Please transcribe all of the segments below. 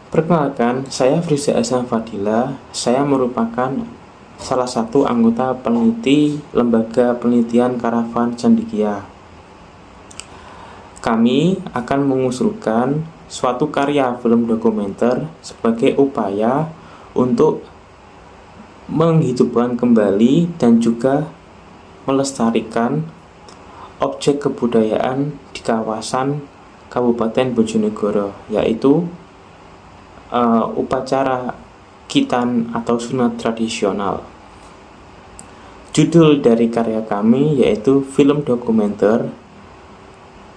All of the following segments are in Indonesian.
Perkenalkan, saya Friza Azam Fadila. Saya merupakan salah satu anggota peneliti Lembaga Penelitian Karavan Cendekia. Kami akan mengusulkan suatu karya film dokumenter sebagai upaya untuk menghidupkan kembali dan juga melestarikan objek kebudayaan di kawasan Kabupaten Bojonegoro, yaitu upacara khitan atau sunat tradisional. Judul dari karya kami yaitu film dokumenter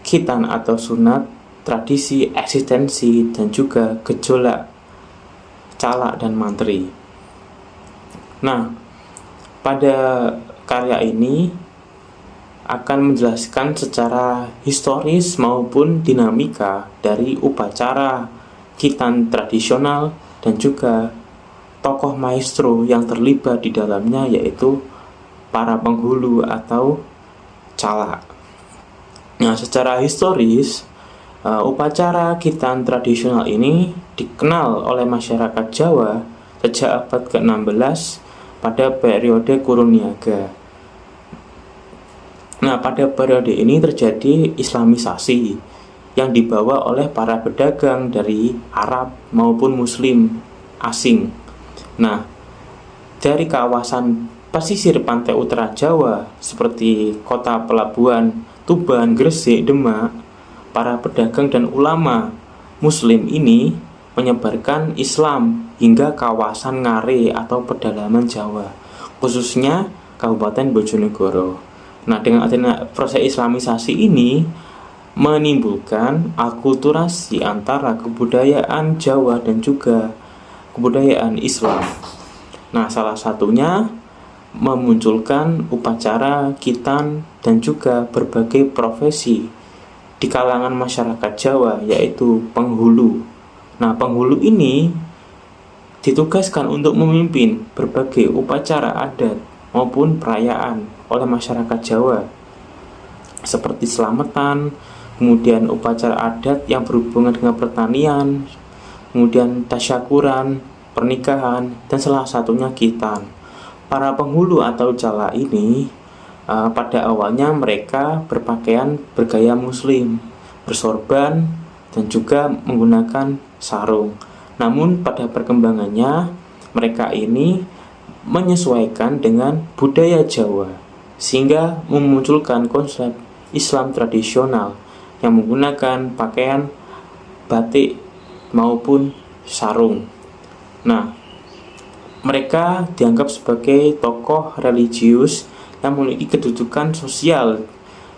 khitan atau sunat, tradisi, eksistensi, dan juga gejolak calak dan mantri. Nah, pada karya ini akan menjelaskan secara historis maupun dinamika dari upacara khitan tradisional dan juga tokoh maestro yang terlibat di dalamnya, yaitu para penghulu atau calak. Nah, secara historis, upacara khitan tradisional ini dikenal oleh masyarakat Jawa sejak abad ke-16 pada periode Kurun Niaga. Nah, pada periode ini terjadi Islamisasi yang dibawa oleh para pedagang dari Arab maupun Muslim asing. Nah, dari kawasan pesisir pantai utara Jawa seperti kota pelabuhan Tuban, Gresik, Demak, para pedagang dan ulama Muslim ini menyebarkan Islam hingga kawasan Ngare atau pedalaman Jawa, khususnya Kabupaten Bojonegoro. Nah, dengan adanya proses Islamisasi ini menimbulkan akulturasi antara kebudayaan Jawa dan juga kebudayaan Islam. Nah, salah satunya memunculkan upacara khitan dan juga berbagai profesi di kalangan masyarakat Jawa, yaitu penghulu. Nah, penghulu ini ditugaskan untuk memimpin berbagai upacara adat maupun perayaan oleh masyarakat Jawa, seperti selamatan, kemudian upacara adat yang berhubungan dengan pertanian, kemudian tasyakuran, pernikahan, dan salah satunya khitan. Para penghulu atau calak ini pada awalnya mereka berpakaian bergaya muslim, bersorban, dan juga menggunakan sarung. Namun pada perkembangannya mereka ini menyesuaikan dengan budaya Jawa, sehingga memunculkan konsep Islam tradisional yang menggunakan pakaian batik maupun sarung. Nah, mereka dianggap sebagai tokoh religius yang memiliki kedudukan sosial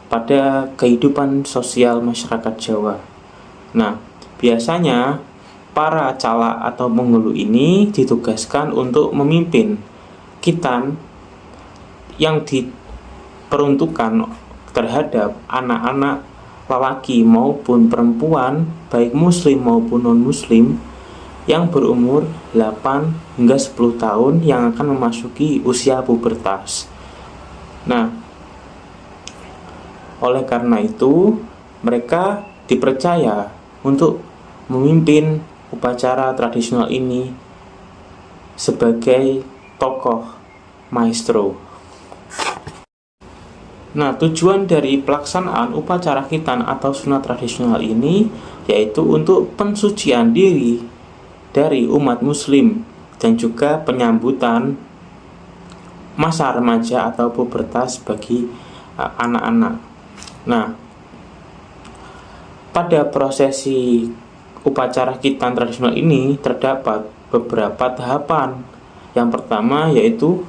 pada kehidupan sosial masyarakat Jawa. Nah, biasanya para calak atau penghulu ini ditugaskan untuk memimpin khitan yang diperuntukkan terhadap anak-anak lelaki maupun perempuan, baik muslim maupun non-muslim, yang berumur 8 hingga 10 tahun yang akan memasuki usia pubertas. Nah, oleh karena itu mereka dipercaya untuk memimpin upacara tradisional ini sebagai tokoh maestro. Nah, tujuan dari pelaksanaan upacara khitan atau sunat tradisional ini yaitu untuk pensucian diri dari umat muslim dan juga penyambutan masa remaja atau pubertas bagi anak-anak. Nah, pada prosesi upacara khitan tradisional ini terdapat beberapa tahapan. Yang pertama yaitu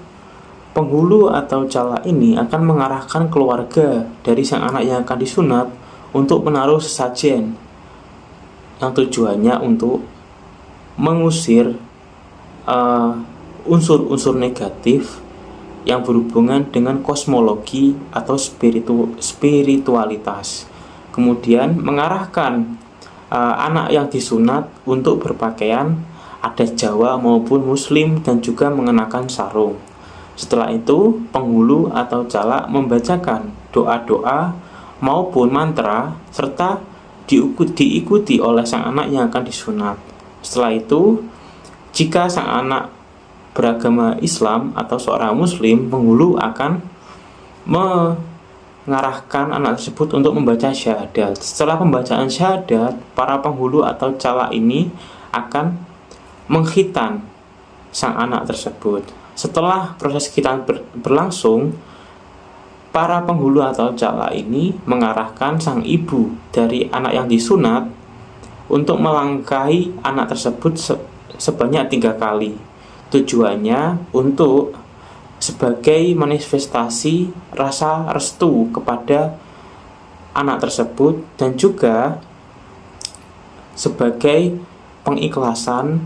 penghulu atau calak ini akan mengarahkan keluarga dari sang anak yang akan disunat untuk menaruh sesajen yang tujuannya untuk mengusir unsur-unsur negatif yang berhubungan dengan kosmologi atau spiritualitas. Kemudian mengarahkan anak yang disunat untuk berpakaian adat Jawa maupun Muslim dan juga mengenakan sarung. Setelah itu, penghulu atau calak membacakan doa-doa maupun mantra serta diikuti oleh sang anak yang akan disunat. Setelah itu, jika sang anak beragama Islam atau seorang Muslim, penghulu akan mengarahkan anak tersebut untuk membaca syahadat. Setelah pembacaan syahadat, para penghulu atau cala ini akan mengkhitan sang anak tersebut. Setelah proses khitan berlangsung, para penghulu atau cala ini mengarahkan sang ibu dari anak yang disunat untuk melangkahi anak tersebut sebanyak 3 kali. Tujuannya untuk sebagai manifestasi rasa restu kepada anak tersebut dan juga sebagai pengikhlasan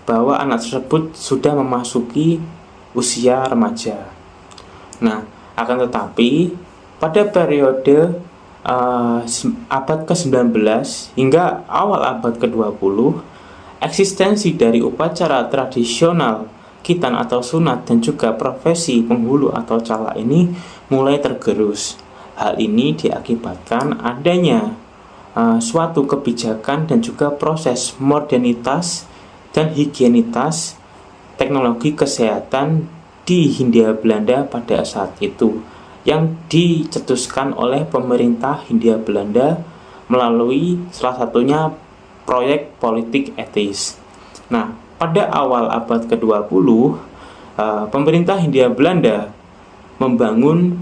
bahwa anak tersebut sudah memasuki usia remaja. Nah, akan tetapi pada periode abad ke-19 hingga awal abad ke-20, eksistensi dari upacara tradisional khitan atau sunat dan juga profesi penghulu atau cala ini mulai tergerus. Hal ini diakibatkan adanya suatu kebijakan dan juga proses modernitas dan higienitas teknologi kesehatan di Hindia Belanda pada saat itu, yang dicetuskan oleh pemerintah Hindia Belanda melalui salah satunya proyek politik etis. Nah, pada awal abad ke-20, pemerintah Hindia Belanda membangun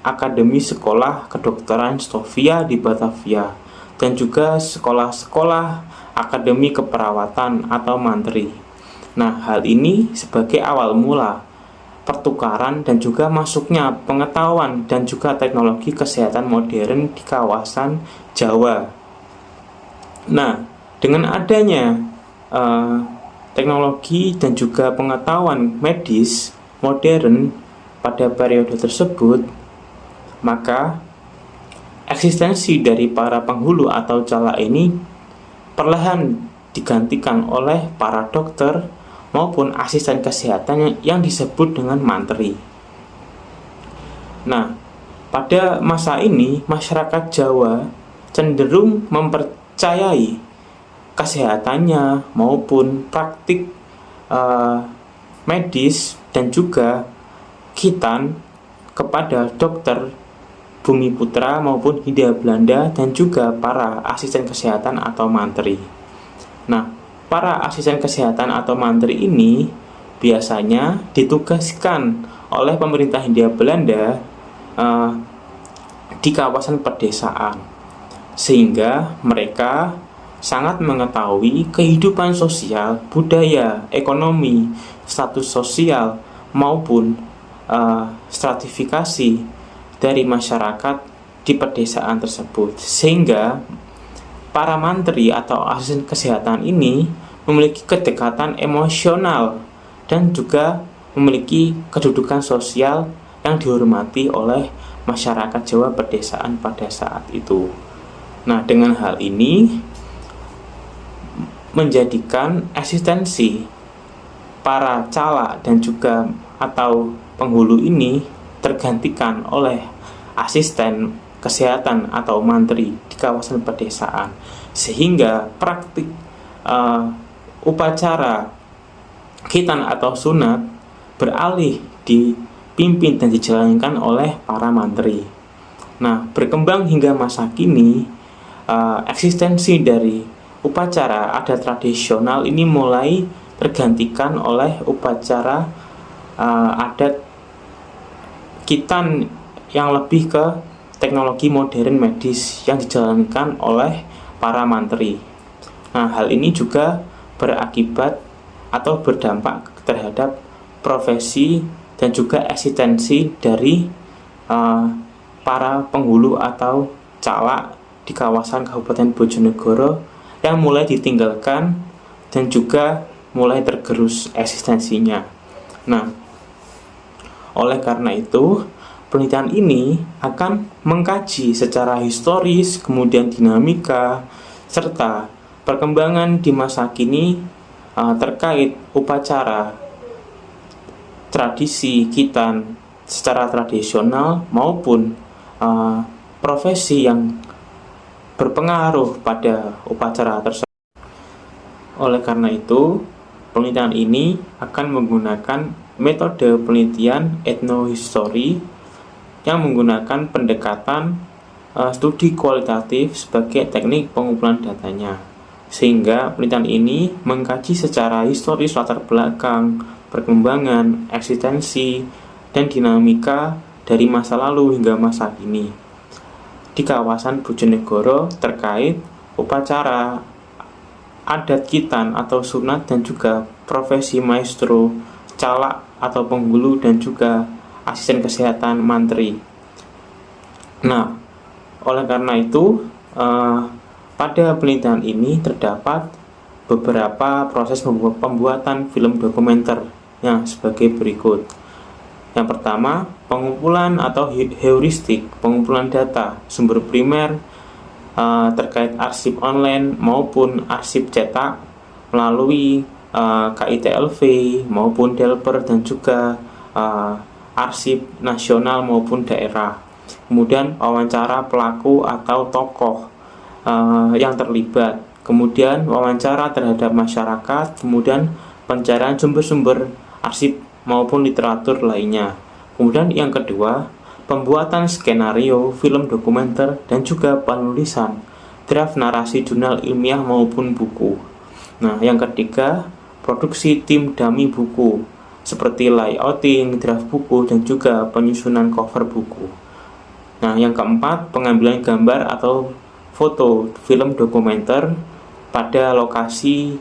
Akademi Sekolah Kedokteran Sofia di Batavia dan juga sekolah-sekolah Akademi Keperawatan atau mantri. Nah, hal ini sebagai awal mula pertukaran dan juga masuknya pengetahuan dan juga teknologi kesehatan modern di kawasan Jawa. Nah, dengan adanya teknologi dan juga pengetahuan medis modern pada periode tersebut, maka eksistensi dari para penghulu atau cala ini perlahan digantikan oleh para dokter maupun asisten kesehatan yang disebut dengan mantri. Nah, pada masa ini masyarakat Jawa cenderung mempercayai kesehatannya maupun praktik medis dan juga khitan kepada dokter Bumi Putra maupun Hindia Belanda dan juga para asisten kesehatan atau mantri. Nah, para asisten kesehatan atau mantri ini biasanya ditugaskan oleh pemerintah Hindia Belanda di kawasan pedesaan, sehingga mereka sangat mengetahui kehidupan sosial, budaya, ekonomi, status sosial maupun stratifikasi dari masyarakat di pedesaan tersebut, sehingga para mantri atau asisten kesehatan ini memiliki kedekatan emosional dan juga memiliki kedudukan sosial yang dihormati oleh masyarakat Jawa pedesaan pada saat itu. Nah, dengan hal ini menjadikan eksistensi para cala dan juga atau penghulu ini tergantikan oleh asisten kesehatan atau mantri di kawasan pedesaan, sehingga praktik upacara khitan atau sunat beralih dipimpin dan dijalankan oleh para mantri. Nah, berkembang hingga masa kini, eksistensi dari upacara adat tradisional ini mulai tergantikan oleh upacara adat khitan yang lebih ke teknologi modern medis yang dijalankan oleh para mantri. Nah, hal ini juga berakibat atau berdampak terhadap profesi dan juga eksistensi dari para penghulu atau cala di kawasan Kabupaten Bojonegoro yang mulai ditinggalkan dan juga mulai tergerus eksistensinya. Nah, oleh karena itu, penelitian ini akan mengkaji secara historis, kemudian dinamika, serta perkembangan di masa kini terkait upacara tradisi khitan secara tradisional maupun profesi yang berpengaruh pada upacara tersebut. Oleh karena itu, penelitian ini akan menggunakan metode penelitian etnohistory yang menggunakan pendekatan studi kualitatif sebagai teknik pengumpulan datanya. Sehingga penelitian ini mengkaji secara historis latar belakang, perkembangan, eksistensi, dan dinamika dari masa lalu hingga masa kini di kawasan Bojonegoro terkait upacara adat Kitan atau sunat dan juga profesi maestro, calak atau penghulu dan juga asisten kesehatan mantri. Nah, oleh karena itu pada penelitian ini terdapat beberapa proses pembuatan film dokumenter yang sebagai berikut. Yang pertama, pengumpulan atau heuristik, pengumpulan data sumber primer terkait arsip online maupun arsip cetak melalui KITLV maupun Delper dan juga arsip nasional maupun daerah. Kemudian wawancara pelaku atau tokoh yang terlibat. Kemudian wawancara terhadap masyarakat. Kemudian pencarian sumber-sumber arsip maupun literatur lainnya. Kemudian yang kedua, pembuatan skenario, film dokumenter, dan juga penulisan draft narasi jurnal ilmiah maupun buku. Nah, yang ketiga, produksi tim dummy buku seperti layouting, draft buku, dan juga penyusunan cover buku. Nah, yang keempat, pengambilan gambar atau foto film dokumenter pada lokasi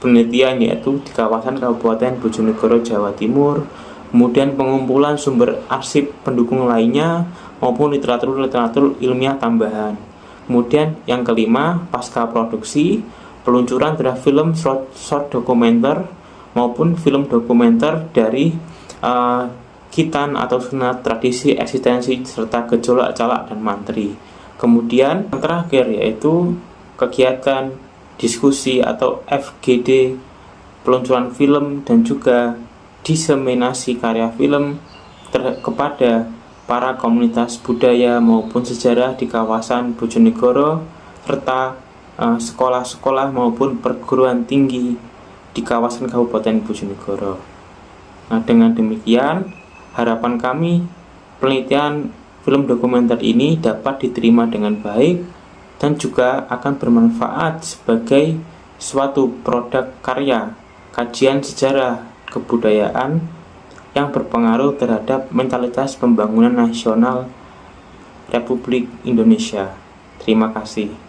penelitian yaitu di kawasan Kabupaten Bojonegoro, Jawa Timur. Kemudian pengumpulan sumber arsip pendukung lainnya maupun literatur ilmiah tambahan. Kemudian yang kelima, pasca produksi, peluncuran draft film short dokumenter maupun film dokumenter dari Kitan atau sunat, tradisi, eksistensi, serta gejolak, calak, dan mantri. Kemudian yang terakhir yaitu kegiatan diskusi atau FGD, peluncuran film dan juga diseminasi karya film kepada para komunitas budaya maupun sejarah di kawasan Bojonegoro serta sekolah-sekolah maupun perguruan tinggi di kawasan Kabupaten Bojonegoro. Nah, dengan demikian harapan kami penelitian film dokumenter ini dapat diterima dengan baik dan juga akan bermanfaat sebagai suatu produk karya kajian sejarah kebudayaan yang berpengaruh terhadap mentalitas pembangunan nasional Republik Indonesia. Terima kasih.